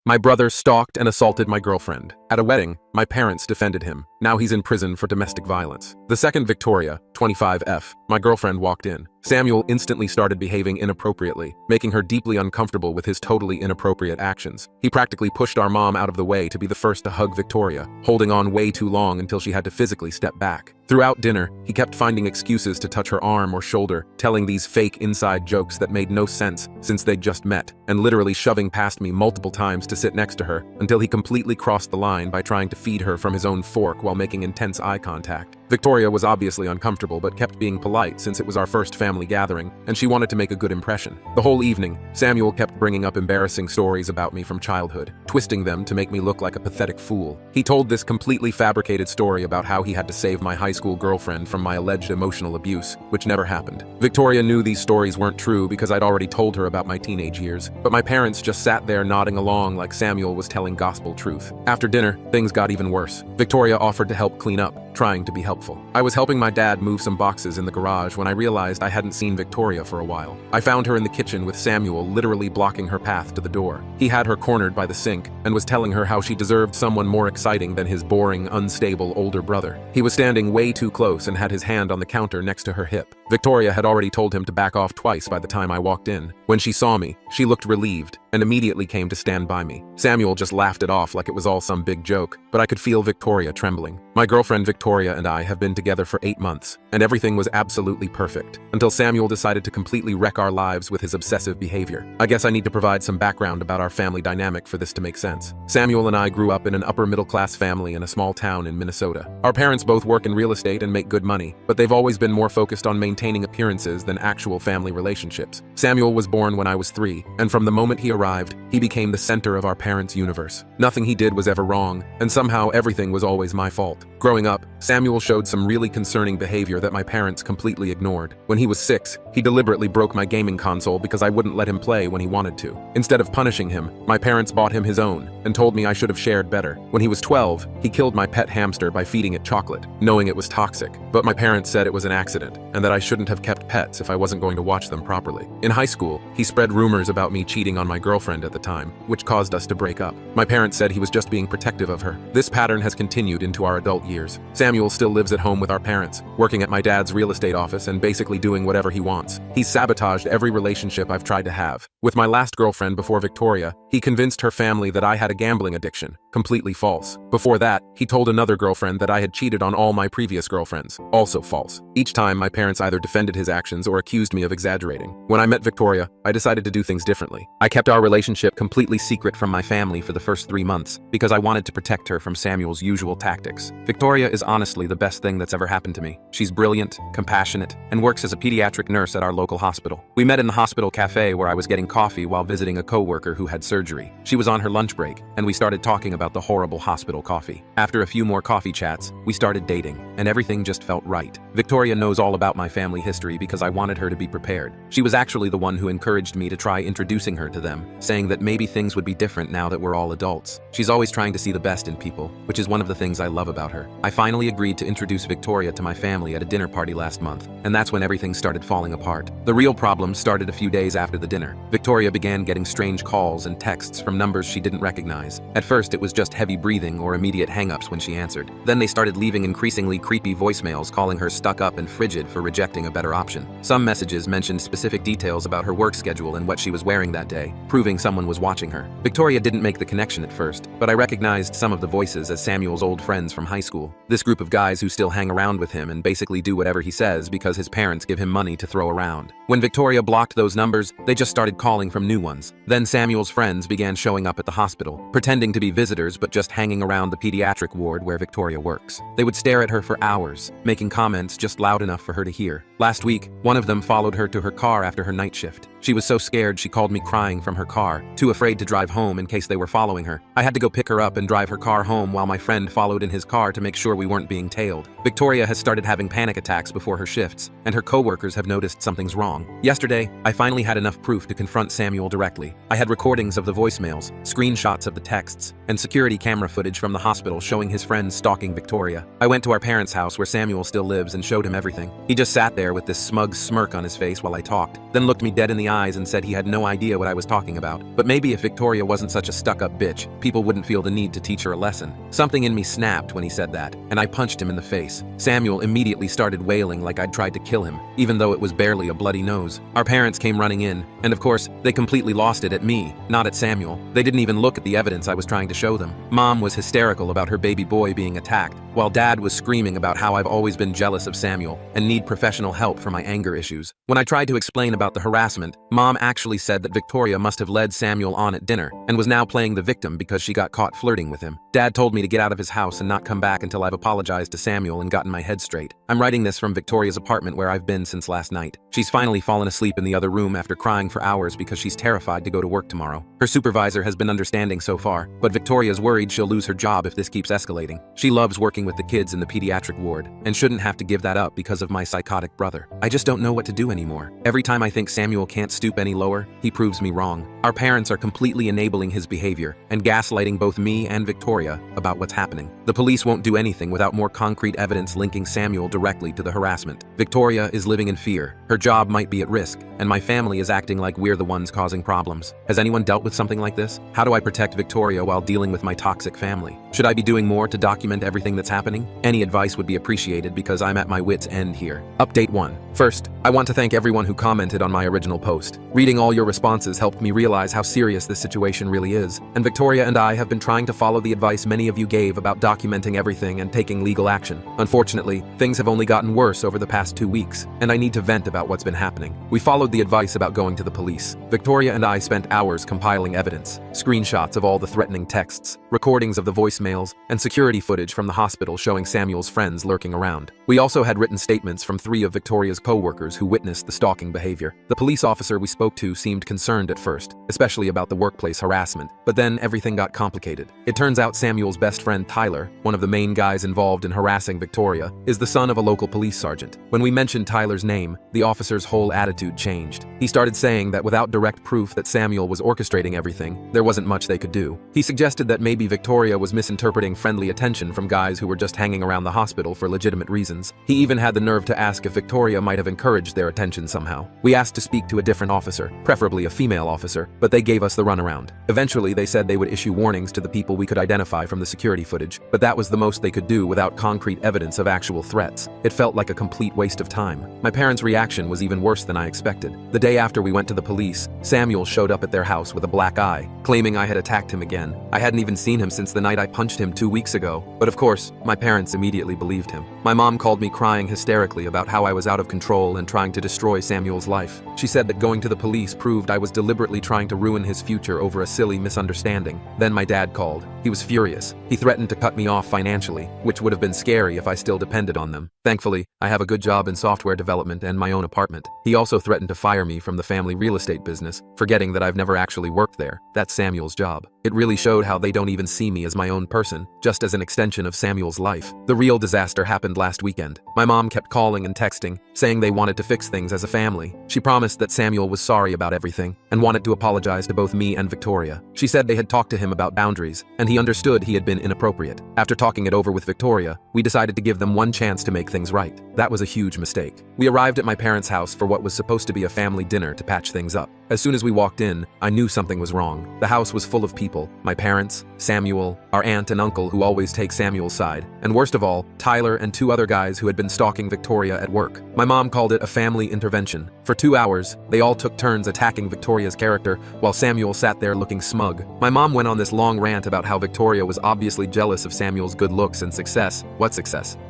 My brother stalked and assaulted my girlfriend. At a wedding, my parents defended him. Now he's in prison for domestic violence. The second Victoria, 25F, my girlfriend walked in. Samuel instantly started behaving inappropriately, making her deeply uncomfortable with his totally inappropriate actions. He practically pushed our mom out of the way to be the first to hug Victoria, holding on way too long until she had to physically step back. Throughout dinner, he kept finding excuses to touch her arm or shoulder, telling these fake inside jokes that made no sense since they'd just met, and literally shoving past me multiple times to sit next to her until he completely crossed the line by trying to feed her from his own fork while making intense eye contact. Victoria was obviously uncomfortable but kept being polite since it was our first family gathering, and she wanted to make a good impression. The whole evening, Samuel kept bringing up embarrassing stories about me from childhood, twisting them to make me look like a pathetic fool. He told this completely fabricated story about how he had to save my high school girlfriend from my alleged emotional abuse, which never happened. Victoria knew these stories weren't true because I'd already told her about my teenage years, but my parents just sat there nodding along like Samuel was telling gospel truth. After dinner, things got even worse. Victoria offered to help clean up, trying to be helpful. I was helping my dad move some boxes in the garage when I realized I hadn't seen Victoria for a while. I found her in the kitchen with Samuel literally blocking her path to the door. He had her cornered by the sink and was telling her how she deserved someone more exciting than his boring, unstable older brother. He was standing way too close and had his hand on the counter next to her hip. Victoria had already told him to back off twice by the time I walked in. When she saw me, she looked relieved and immediately came to stand by me. Samuel just laughed it off like it was all some big joke, but I could feel Victoria trembling. My girlfriend Victoria and I have been together for 8 months, and everything was absolutely perfect, until Samuel decided to completely wreck our lives with his obsessive behavior. I guess I need to provide some background about our family dynamic for this to make sense. Samuel and I grew up in an upper-middle-class family in a small town in Minnesota. Our parents both work in real estate and make good money, but they've always been more focused on maintaining appearances than actual family relationships. Samuel was born when I was 3, and from the moment he arrived, he became the center of our parents' universe. Nothing he did was ever wrong, and somehow everything was always my fault. Growing up, Samuel showed some really concerning behavior that my parents completely ignored. When he was 6, he deliberately broke my gaming console because I wouldn't let him play when he wanted to. Instead of punishing him, my parents bought him his own and told me I should have shared better. When he was 12, he killed my pet hamster by feeding it chocolate, knowing it was toxic. But my parents said it was an accident and that I shouldn't have kept pets if I wasn't going to watch them properly. In high school, he spread rumors about me cheating on my girlfriend at the time, which caused us to break up. My parents said he was just being protective of her. This pattern has continued into our adult years. Samuel still lives at home with our parents, working at my dad's real estate office and basically doing whatever he wants. He's sabotaged every relationship I've tried to have. With my last girlfriend before Victoria, he convinced her family that I had a gambling addiction. Completely false. Before that, he told another girlfriend that I had cheated on all my previous girlfriends. Also false. Each time, my parents either defended his actions or accused me of exaggerating. When I met Victoria, I decided to do things differently. I kept our relationship completely secret from my family for the first 3 months because I wanted to protect her from Samuel's usual tactics. Victoria is honestly the best thing that's ever happened to me. She's brilliant, compassionate, and works as a pediatric nurse at our local hospital. We met in the hospital cafe where I was getting coffee while visiting a coworker who had surgery. She was on her lunch break, and we started talking about the horrible hospital coffee. After a few more coffee chats, we started dating, and everything just felt right. Victoria knows all about my family history because I wanted her to be prepared. She was actually the one who encouraged me to try introducing her to them, saying that maybe things would be different now that we're all adults. She's always trying to see the best in people, which is one of the things I love about her. I finally agreed to introduce Victoria to my family at a dinner party last month, and that's when everything started falling apart. The real problem started a few days after the dinner. Victoria began getting strange calls and texts from numbers she didn't recognize. At first, it was just heavy breathing or immediate hang-ups when she answered. Then they started leaving increasingly creepy voicemails calling her stuck up and frigid for rejecting a better option. Some messages mentioned specific details about her work schedule and what she was wearing that day, proving someone was watching her. Victoria didn't make the connection at first, but I recognized some of the voices as Samuel's old friends from high school. This group of guys who still hang around with him and basically do whatever he says because his parents give him money to throw around. When Victoria blocked those numbers, they just started calling from new ones. Then Samuel's friends began showing up at the hospital, pretending to be visitors but just hanging around the pediatric ward where Victoria works. They would stare at her for hours, making comments just loud enough for her to hear. Last week, one of them followed her to her car after her night shift. She was so scared she called me crying from her car, too afraid to drive home in case they were following her. I had to go pick her up and drive her car home while my friend followed in his car to make sure we weren't being tailed. Victoria has started having panic attacks before her shifts, and her coworkers have noticed something's wrong. Yesterday, I finally had enough proof to confront Samuel directly. I had recordings of the voicemails, screenshots of the texts, and security camera footage from the hospital showing his friends stalking Victoria. I went to our parents' house where Samuel still lives and showed him everything. He just sat there there with this smug smirk on his face while I talked, then looked me dead in the eyes and said he had no idea what I was talking about. But maybe if Victoria wasn't such a stuck-up bitch, people wouldn't feel the need to teach her a lesson. Something in me snapped when he said that, and I punched him in the face. Samuel immediately started wailing like I'd tried to kill him, even though it was barely a bloody nose. Our parents came running in, and of course, they completely lost it at me, not at Samuel. They didn't even look at the evidence I was trying to show them. Mom was hysterical about her baby boy being attacked, while Dad was screaming about how I've always been jealous of Samuel and need professional help for my anger issues. When I tried to explain about the harassment, Mom actually said that Victoria must have led Samuel on at dinner and was now playing the victim because she got caught flirting with him. Dad told me to get out of his house and not come back until I've apologized to Samuel and gotten my head straight. I'm writing this from Victoria's apartment where I've been since last night. She's finally fallen asleep in the other room after crying for hours because she's terrified to go to work tomorrow. Her supervisor has been understanding so far, but Victoria's worried she'll lose her job if this keeps escalating. She loves working with the kids in the pediatric ward and shouldn't have to give that up because of my psychotic brother. I just don't know what to do anymore. Every time I think Samuel can't stoop any lower, he proves me wrong. Our parents are completely enabling his behavior and gaslighting both me and Victoria about what's happening. The police won't do anything without more concrete evidence linking Samuel directly to the harassment. Victoria is living in fear. Her job might be at risk, and my family is acting like we're the ones causing problems. Has anyone dealt with something like this? How do I protect Victoria while dealing with my toxic family? Should I be doing more to document everything that's happening? Any advice would be appreciated because I'm at my wit's end here. Update 1. First, I want to thank everyone who commented on my original post. Reading all your responses helped me realize how serious this situation really is, and Victoria and I have been trying to follow the advice many of you gave about documenting everything and taking legal action. Unfortunately, things have only gotten worse over the past 2 weeks, and I need to vent about what's been happening. We followed the advice about going to the police. Victoria and I spent hours compiling evidence, screenshots of all the threatening texts, recordings of the voicemails, and security footage from the hospital showing Samuel's friends lurking around. We also had written statements from 3 of Victoria's co-workers who witnessed the stalking behavior. The police officer we spoke to seemed concerned at first, especially about the workplace harassment, but then everything got complicated. It turns out Samuel's best friend Tyler, one of the main guys involved in harassing Victoria, is the son of a local police sergeant. When we mentioned Tyler's name, the officer's whole attitude changed. He started saying that without direct proof that Samuel was orchestrating everything, there wasn't much they could do. He suggested that maybe Victoria was misinterpreting friendly attention from guys who were just hanging around the hospital for legitimate reasons. He even had the nerve to ask if Victoria might have encouraged their attention somehow. We asked to speak to a different officer, preferably a female officer, but they gave us the runaround. Eventually, they said they would issue warnings to the people we could identify from the security footage, but that was the most they could do without concrete evidence of actual threats. It felt like a complete waste of time. My parents' reaction was even worse than I expected. The day after we went to the police, Samuel showed up at their house with a black eye, claiming I had attacked him again. I hadn't even seen him since the night I punched him 2 weeks ago, but of course, my parents immediately believed him. My mom called me crying hysterically about how I was out of control and trying to destroy Samuel's life. She said that going to the police proved I was deliberately trying to ruin his future over a silly misunderstanding. Then my dad called. He was furious. He threatened to cut me off financially, which would have been scary if I still depended on them. Thankfully, I have a good job in software development and my own apartment. He also threatened to fire me from the family real estate business, forgetting that I've never actually worked there. That's Samuel's job. It really showed how they don't even see me as my own person, just as an extension of Samuel's life. The real disaster happened last weekend. My mom kept calling and texting, saying they wanted to fix things as a family. She promised that Samuel was sorry about everything and wanted to apologize to both me and Victoria. She said they had talked to him about boundaries, and he understood he had been inappropriate. After talking it over with Victoria, we decided to give them one chance to make things right. That was a huge mistake. We arrived at my parents' house for what was supposed to be a family dinner to patch things up. As soon as we walked in, I knew something was wrong. The house was full of people. My parents, Samuel, our aunt and uncle who always take Samuel's side, and worst of all, Tyler and 2 other guys who had been stalking Victoria at work. My mom called it a family intervention. For 2 hours, they all took turns attacking Victoria's character while Samuel sat there looking smug. My mom went on this long rant about how Victoria was obviously jealous of Samuel's good looks and success,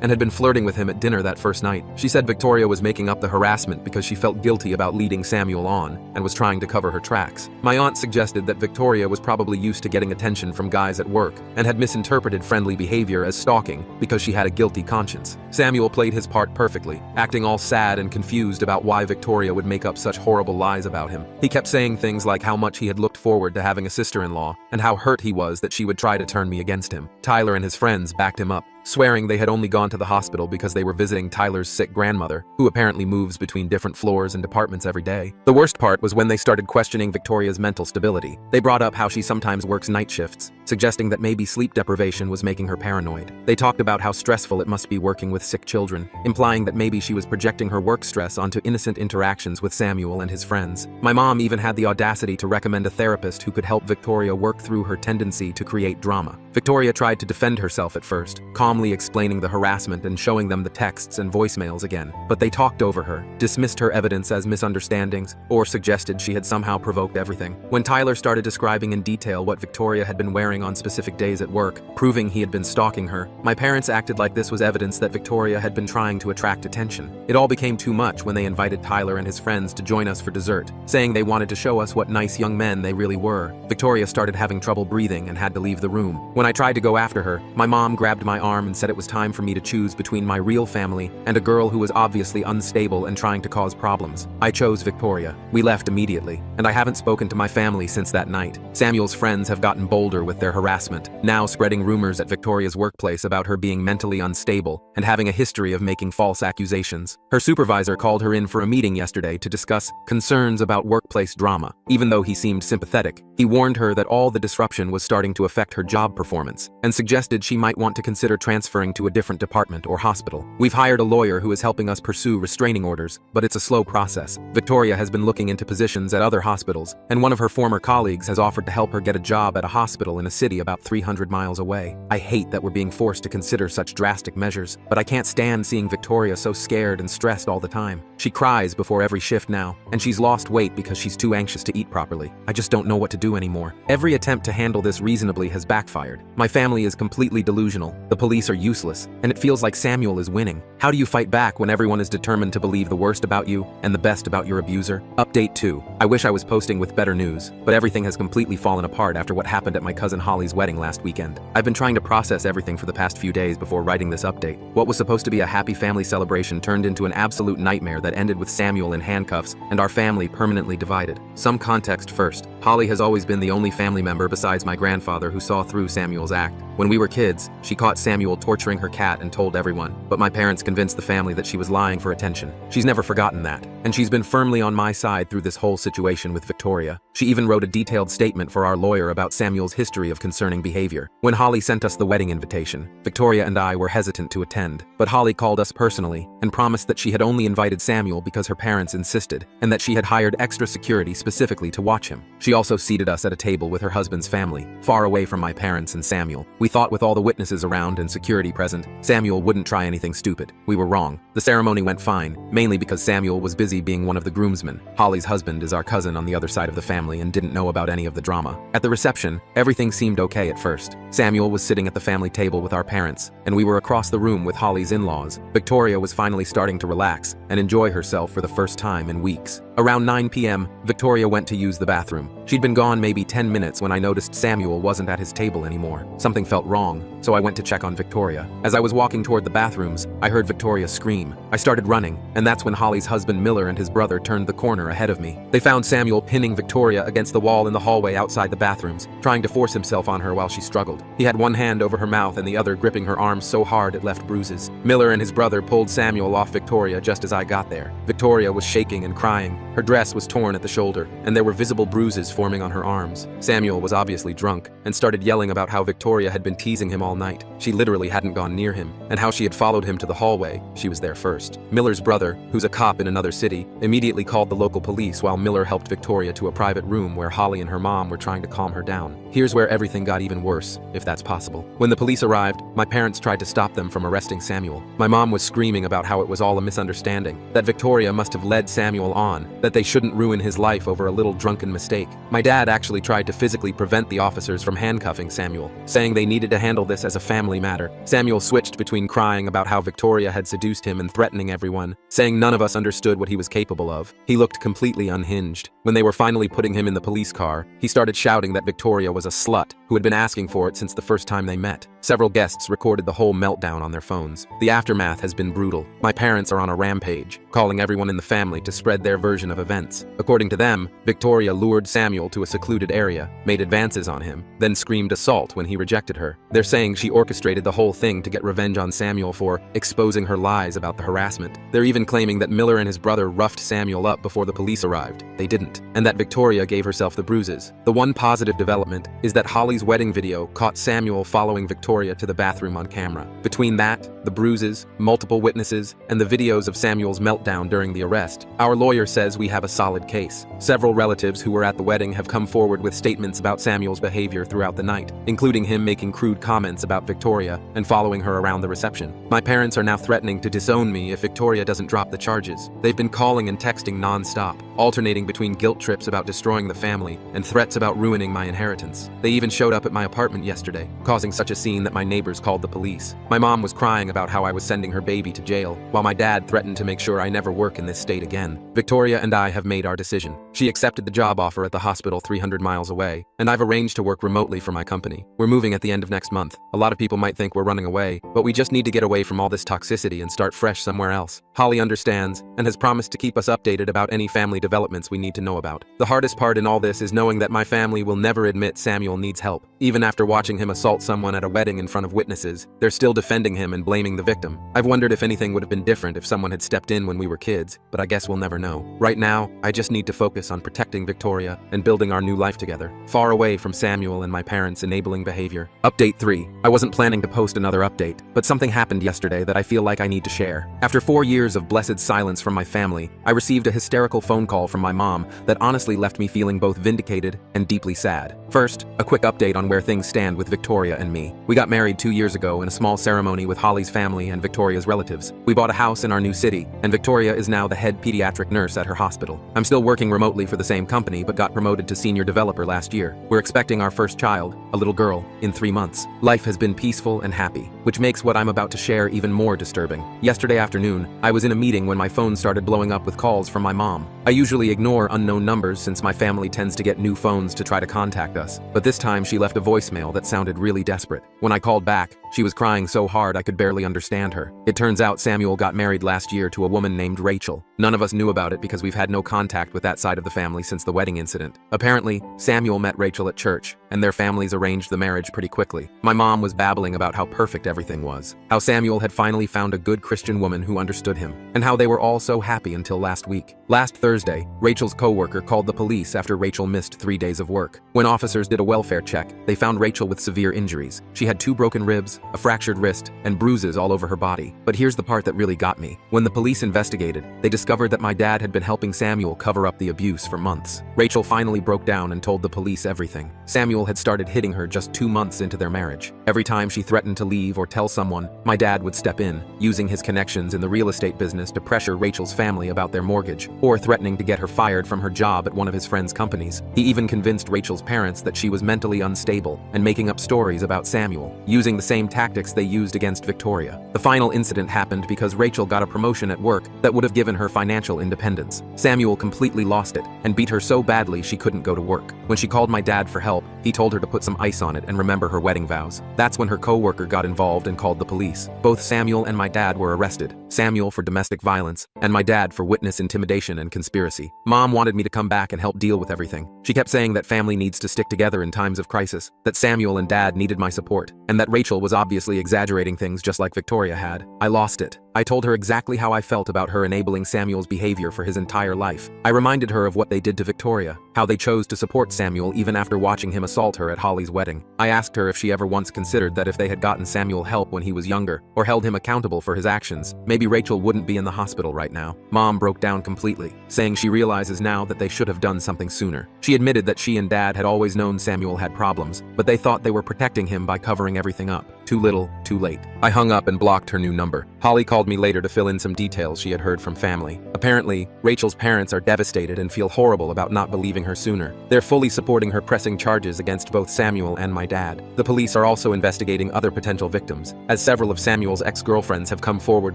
and had been flirting with him at dinner that first night. She said Victoria was making up the harassment because she felt guilty about leading Samuel on and was trying to cover her tracks. My aunt suggested that Victoria was probably used to getting attention from guys at work and had misinterpreted friendly behavior as stalking because she had a guilty conscience. Samuel played his part perfectly, acting all sad and confused about why Victoria would make up such horrible lies about him. He kept saying things like how much he had looked forward to having a sister-in-law and how hurt he was that she would try to turn me against him. Tyler and his friends backed him up, swearing they had only gone to the hospital because they were visiting Tyler's sick grandmother, who apparently moves between different floors and departments every day. The worst part was when they started questioning Victoria's mental stability. They brought up how she sometimes works night shifts, suggesting that maybe sleep deprivation was making her paranoid. They talked about how stressful it must be working with sick children, implying that maybe she was projecting her work stress onto innocent interactions with Samuel and his friends. My mom even had the audacity to recommend a therapist who could help Victoria work through her tendency to create drama. Victoria tried to defend herself at first, calmly explaining the harassment and showing them the texts and voicemails again, but they talked over her, dismissed her evidence as misunderstandings, or suggested she had somehow provoked everything. When Tyler started describing in detail what Victoria had been wearing on specific days at work, proving he had been stalking her, my parents acted like this was evidence that Victoria had been trying to attract attention. It all became too much when they invited Tyler and his friends to join us for dessert, saying they wanted to show us what nice young men they really were. Victoria started having trouble breathing and had to leave the room. When I tried to go after her, my mom grabbed my arm and said it was time for me to choose between my real family and a girl who was obviously unstable and trying to cause problems. I chose Victoria. We left immediately, and I haven't spoken to my family since that night. Samuel's friends have gotten bolder with their harassment, now spreading rumors at Victoria's workplace about her being mentally unstable and having a history of making false accusations. Her supervisor called her in for a meeting yesterday to discuss concerns about workplace drama. Even though he seemed sympathetic, he warned her that all the disruption was starting to affect her job performance and suggested she might want to consider transferring to a different department or hospital. We've hired a lawyer who is helping us pursue restraining orders, but it's a slow process. Victoria has been looking into positions at other hospitals, and one of her former colleagues has offered to help her get a job at a hospital in a city about 300 miles away. I hate that we're being forced to consider such drastic measures, but I can't stand seeing Victoria so scared and stressed all the time. She cries before every shift now, and she's lost weight because she's too anxious to eat properly. I just don't know what to do anymore. Every attempt to handle this reasonably has backfired. My family is completely delusional, the police are useless, and it feels like Samuel is winning. How do you fight back when everyone is determined to believe the worst about you and the best about your abuser? Update 2. I wish I was posting with better news, but everything has completely fallen apart after what happened at my cousin Holly's wedding last weekend. I've been trying to process everything for the past few days before writing this update. What was supposed to be a happy family celebration turned into an absolute nightmare that ended with Samuel in handcuffs and our family permanently divided. Some context first. Holly has always been the only family member besides my grandfather who saw through Samuel's act. When we were kids, she caught Samuel torturing her cat and told everyone, but my parents convinced the family that she was lying for attention. She's never forgotten that, and she's been firmly on my side through this whole situation with Victoria. She even wrote a detailed statement for our lawyer about Samuel's history of concerning behavior. When Holly sent us the wedding invitation, Victoria and I were hesitant to attend, but Holly called us personally and promised that she had only invited Samuel because her parents insisted, and that she had hired extra security specifically to watch him. She also seated us at a table with her husband's family, far away from my parents and Samuel. We thought with all the witnesses around and security present, Samuel wouldn't try anything stupid. We were wrong. The ceremony went fine, mainly because Samuel was busy being one of the groomsmen. Holly's husband is our cousin on the other side of the family and didn't know about any of the drama. At the reception, everything seemed okay at first. Samuel was sitting at the family table with our parents, and we were across the room with Holly's in-laws. Victoria was finally starting to relax and enjoy herself for the first time in weeks. Around 9 p.m., Victoria went to use the bathroom. She'd been gone maybe 10 minutes when I noticed Samuel wasn't at his table anymore. Something felt wrong, so I went to check on Victoria. As I was walking toward the bathrooms, I heard Victoria scream. I started running, and that's when Holly's husband Miller and his brother turned the corner ahead of me. They found Samuel pinning Victoria against the wall in the hallway outside the bathrooms, trying to force himself on her while she struggled. He had one hand over her mouth and the other gripping her arm so hard it left bruises. Miller and his brother pulled Samuel off Victoria just as I got there. Victoria was shaking and crying. Her dress was torn at the shoulder, and there were visible bruises forming on her arms. Samuel was obviously drunk and started yelling about how Victoria had been teasing him all night. She literally hadn't gone near him, and how she had followed him to the hallway. She was there first. Miller's brother, who's a cop in another city, immediately called the local police while Miller helped Victoria to a private room where Holly and her mom were trying to calm her down. Here's where everything got even worse, if that's possible. When the police arrived, my parents tried to stop them from arresting Samuel. My mom was screaming about how it was all a misunderstanding, that Victoria must have led Samuel on, that they shouldn't ruin his life over a little drunken mistake. My dad actually tried to physically prevent the officers from handcuffing Samuel, saying they needed to handle this as a family matter. Samuel switched between crying about how Victoria had seduced him and threatening everyone, saying none of us understood what he was capable of. He looked completely unhinged. When they were finally putting him in the police car, he started shouting that Victoria was a slut who had been asking for it since the first time they met. Several guests recorded the whole meltdown on their phones. The aftermath has been brutal. My parents are on a rampage, calling everyone in the family to spread their version of events. According to them, Victoria lured Samuel Samuel to a secluded area, made advances on him, then screamed assault when he rejected her. They're saying she orchestrated the whole thing to get revenge on Samuel for exposing her lies about the harassment. They're even claiming that Miller and his brother roughed Samuel up before the police arrived. They didn't. And that Victoria gave herself the bruises. The one positive development is that Holly's wedding video caught Samuel following Victoria to the bathroom on camera. Between that, the bruises, multiple witnesses, and the videos of Samuel's meltdown during the arrest, our lawyer says we have a solid case. Several relatives who were at the wedding have come forward with statements about Samuel's behavior throughout the night, including him making crude comments about Victoria and following her around the reception. My parents are now threatening to disown me if Victoria doesn't drop the charges. They've been calling and texting non-stop, alternating between guilt trips about destroying the family and threats about ruining my inheritance. They even showed up at my apartment yesterday, causing such a scene that my neighbors called the police. My mom was crying about how I was sending her baby to jail, while my dad threatened to make sure I never work in this state again. Victoria and I have made our decision. She accepted the job offer at the hospital 300 miles away, and I've arranged to work remotely for my company. We're moving at the end of next month. A lot of people might think we're running away, but we just need to get away from all this toxicity and start fresh somewhere else. Holly understands and has promised to keep us updated about any family developments we need to know about. The hardest part in all this is knowing that my family will never admit Samuel needs help. Even after watching him assault someone at a wedding in front of witnesses, they're still defending him and blaming the victim. I've wondered if anything would have been different if someone had stepped in when we were kids, but I guess we'll never know. Right now, I just need to focus on protecting Victoria and building our new life together, far away from Samuel and my parents' enabling behavior. Update 3. I wasn't planning to post another update, but something happened yesterday that I feel like I need to share. After 4 years of blessed silence from my family, I received a hysterical phone call from my mom that honestly left me feeling both vindicated and deeply sad. First, a quick update on where things stand with Victoria and me. We got married 2 years ago in a small ceremony with Holly's family and Victoria's relatives. We bought a house in our new city, and Victoria is now the head pediatric nurse at her hospital. I'm still working remotely for the same company, but got promoted to senior developer last year. We're expecting our first child, a little girl, in 3 months. Life has been peaceful and happy, which makes what I'm about to share even more disturbing. Yesterday afternoon, I was in a meeting when my phone started blowing up with calls from my mom. I usually ignore unknown numbers since my family tends to get new phones to try to contact us, but this time she left a voicemail that sounded really desperate. When I called back, she was crying so hard I could barely understand her. It turns out Samuel got married last year to a woman named Rachel. None of us knew about it because we've had no contact with that side of the family since the wedding incident. Apparently, Samuel met Rachel at church, and their families arranged the marriage pretty quickly. My mom was babbling about how perfect everything was, how Samuel had finally found a good Christian woman who understood him, and how they were all so happy until last week. Last Thursday, Rachel's co-worker called the police after Rachel missed 3 days of work. When officers did a welfare check, they found Rachel with severe injuries. She had 2 broken ribs, a fractured wrist, and bruises all over her body. But here's the part that really got me. When the police investigated, they discovered that my dad had been helping Samuel cover up the abuse for months. Rachel finally broke down and told the police everything. Samuel had started hitting her just 2 months into their marriage. Every time she threatened to leave or tell someone, my dad would step in, using his connections in the real estate business to pressure Rachel's family about their mortgage, or threatening to get her fired from her job at one of his friend's companies. He even convinced Rachel's parents that she was mentally unstable and making up stories about Samuel, using the same tactics they used against Victoria. The final incident happened because Rachel got a promotion at work that would have given her financial independence. Samuel completely lost it and beat her so badly she couldn't go to work. When she called my dad for help, he told her to put some ice on it and remember her wedding vows. That's when her co-worker got involved and called the police. Both Samuel and my dad were arrested. Samuel for domestic violence, and my dad for witness intimidation and conspiracy. Mom wanted me to come back and help deal with everything. She kept saying that family needs to stick together in times of crisis, that Samuel and Dad needed my support, and that Rachel was obviously exaggerating things just like Victoria had. I lost it. I told her exactly how I felt about her enabling Samuel's behavior for his entire life. I reminded her of what they did to Victoria, how they chose to support Samuel even after watching him assault her at Holly's wedding. I asked her if she ever once considered that if they had gotten Samuel help when he was younger, or held him accountable for his actions, maybe Rachel wouldn't be in the hospital right now. Mom broke down completely, saying she realizes now that they should have done something sooner. She admitted that she and Dad had always known Samuel had problems, but they thought they were protecting him by covering everything up. Too little, too late. I hung up and blocked her new number. Holly called me later to fill in some details she had heard from family. Apparently, Rachel's parents are devastated and feel horrible about not believing her sooner. They're fully supporting her pressing charges against both Samuel and my dad. The police are also investigating other potential victims, as several of Samuel's ex-girlfriends have come forward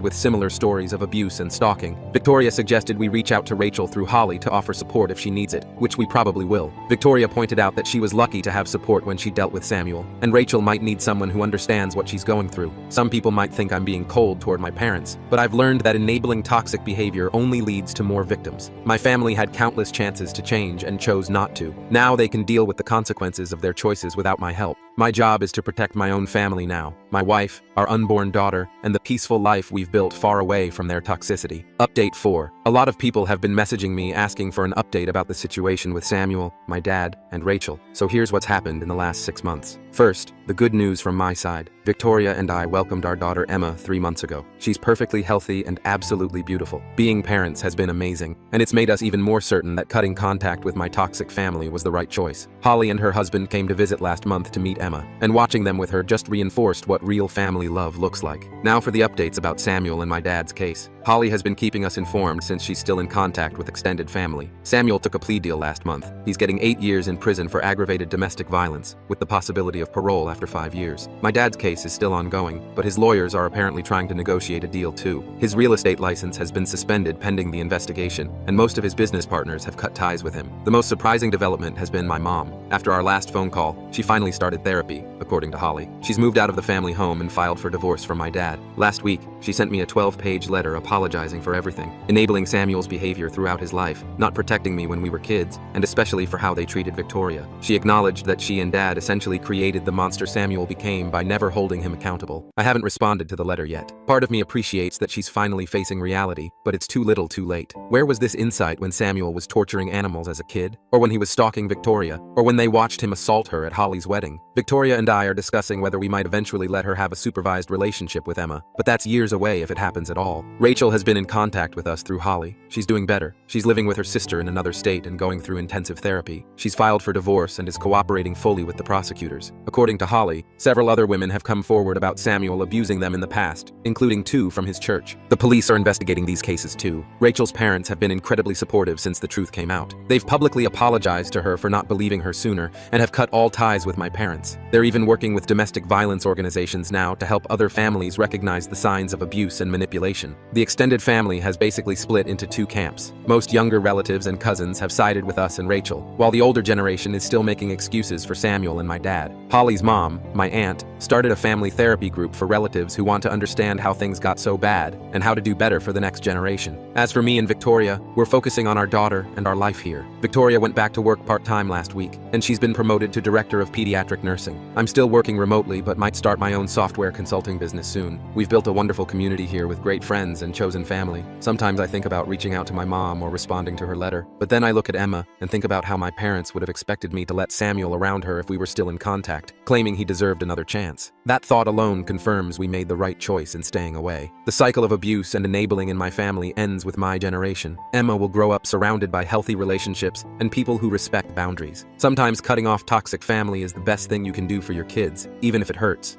with similar stories of abuse and stalking. Victoria suggested we reach out to Rachel through Holly to offer support if she needs it, which we probably will. Victoria pointed out that she was lucky to have support when she dealt with Samuel, and Rachel might need someone who understands what she's going through. Some people might think I'm being cold toward my parents, parents, but I've learned that enabling toxic behavior only leads to more victims. My family had countless chances to change and chose not to. Now they can deal with the consequences of their choices without my help. My job is to protect my own family now, my wife, our unborn daughter, and the peaceful life we've built far away from their toxicity. Update 4. A lot of people have been messaging me asking for an update about the situation with Samuel, my dad, and Rachel. So here's what's happened in the last 6 months. First, the good news from my side. Victoria and I welcomed our daughter Emma 3 months ago. She's perfectly healthy and absolutely beautiful. Being parents has been amazing, and it's made us even more certain that cutting contact with my toxic family was the right choice. Holly and her husband came to visit last month to meet Emma, and watching them with her just reinforced what real family love looks like. Now for the updates about Samuel and my dad's case. Holly has been keeping us informed since she's still in contact with extended family. Samuel took a plea deal last month. He's getting 8 years in prison for aggravated domestic violence, with the possibility of parole after 5 years. My dad's case is still ongoing, but his lawyers are apparently trying to negotiate a deal too. His real estate license has been suspended pending the investigation, and most of his business partners have cut ties with him. The most surprising development has been my mom. After our last phone call, she finally started therapy, according to Holly. She's moved out of the family home and filed for divorce from my dad. Last week, she sent me a 12-page letter apologizing for everything, enabling Samuel's behavior throughout his life, not protecting me when we were kids, and especially for how they treated Victoria. She acknowledged that she and Dad essentially created the monster Samuel became by never holding him accountable. I haven't responded to the letter yet. Part of me appreciates that she's finally facing reality, but it's too little too late. Where was this insight when Samuel was torturing animals as a kid? Or when he was stalking Victoria? Or when they watched him assault her at Holly's wedding? Victoria and I are discussing whether we might eventually let her have a supervised relationship with Emma, but that's years away if it happens at all. Rachel has been in contact with us through Holly. She's doing better. She's living with her sister in another state and going through intensive therapy. She's filed for divorce and is cooperating fully with the prosecutors. According to Holly, several other women have come forward about Samuel abusing them in the past, including 2 from his church. The police are investigating these cases too. Rachel's parents have been incredibly supportive since the truth came out. They've publicly apologized to her for not believing her sooner and have cut all ties with my parents. They're even working with domestic violence organizations now to help other families recognize the signs of abuse and manipulation. The extended family has basically split into 2 camps. Most younger relatives and cousins have sided with us and Rachel, while the older generation is still making excuses for Samuel and my dad. Holly's mom, my aunt, started a family therapy group for relatives who want to understand how things got so bad and how to do better for the next generation. As for me and Victoria, we're focusing on our daughter and our life here. Victoria went back to work part-time last week, and she's been promoted to Director of Pediatric Nursing. I'm still working remotely, but might start my own software consulting business soon. We've built a wonderful community here with great friends and chosen family. Sometimes I think about reaching out to my mom or responding to her letter, but then I look at Emma and think about how my parents would have expected me to let Samuel around her if we were still in contact, claiming he deserved another chance. That thought alone confirms we made the right choice in staying away. The cycle of abuse and enabling in my family ends with my generation. Emma will grow up surrounded by healthy relationships and people who respect boundaries. Sometimes cutting off toxic family is the best thing you can do for your kids, even if it hurts.